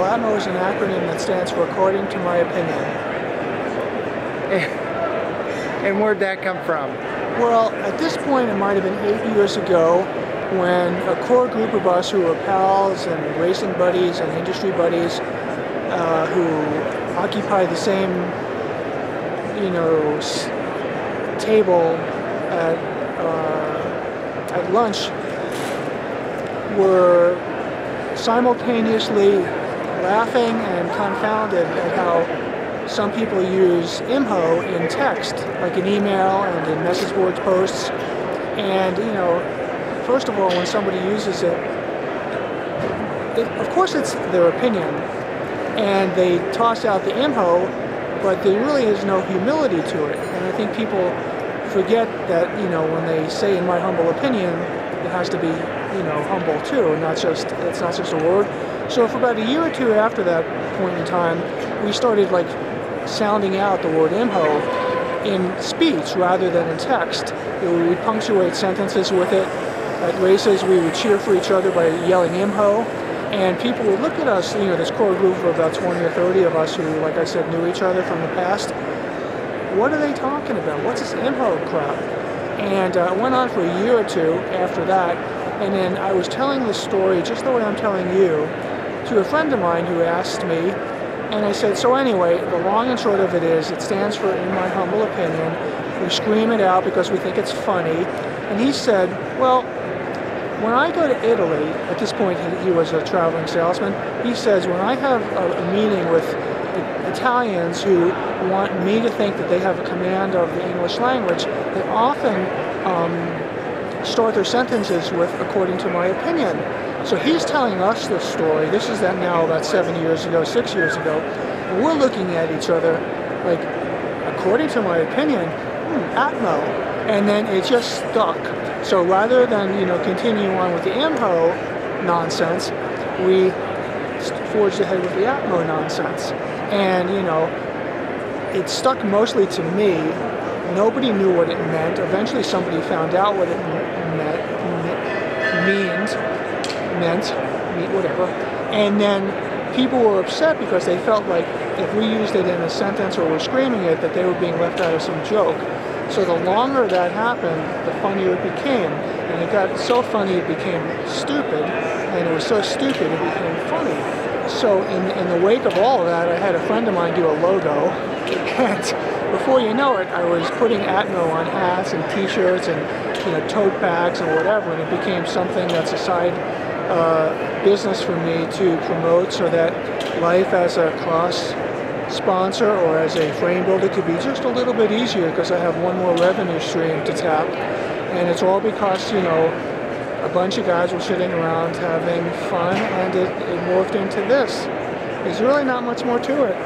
Well, ATMO is an acronym that stands for According to My Opinion. And where'd that come from? Well, at this point it might have been 8 years ago when a core group of us who were pals and racing buddies and industry buddies who occupy the same, table at lunch were simultaneously laughing and confounded at how some people use IMHO in text, like in email and in message boards posts. And, first of all, when somebody uses it, of course it's their opinion, and they toss out the IMHO, but there really is no humility to it. And I think people forget that, when they say "in my humble opinion," it has to be, humble too, it's not just a word. So for about a year or two after that point in time, we started sounding out the word IMHO in speech rather than in text. We would punctuate sentences with it. At races, we would cheer for each other by yelling IMHO, and people would look at us, this core group of about 20 or 30 of us who, like I said, knew each other from the past. What are they talking about? What's this IMHO crap? And it went on for a year or two after that, and then I was telling this story just the way I'm telling you to a friend of mine who asked me, and I said, so anyway, the long and short of it is, it stands for "in my humble opinion." We scream it out because we think it's funny. And he said, well, when I go to Italy, at this point he was a traveling salesman, he says, when I have a meeting with Italians who want me to think that they have a command of the English language, they often start their sentences with "according to my opinion." So he's telling us this story. This is now about 7 years ago, 6 years ago. And we're looking at each other like, according to my opinion, ATMO. And then it just stuck. So rather than, continue on with the IMHO nonsense, we forged ahead with the ATMO nonsense. And, it stuck mostly to me. Nobody knew what it meant. Eventually somebody found out what it meant, whatever. And then people were upset because they felt like if we used it in a sentence or were screaming it, that they were being left out of some joke. So the longer that happened, the funnier it became. And it got so funny it became stupid, and it was so stupid it became funny. So in the wake of all of that, I had a friend of mine do a logo, and before you know it, I was putting ATMO on hats and t-shirts and tote bags and whatever, and it became something that's a side business for me to promote, so that life as a cross sponsor or as a frame builder could be just a little bit easier because I have one more revenue stream to tap. And it's all because, a bunch of guys were sitting around having fun, and it morphed into this. There's really not much more to it.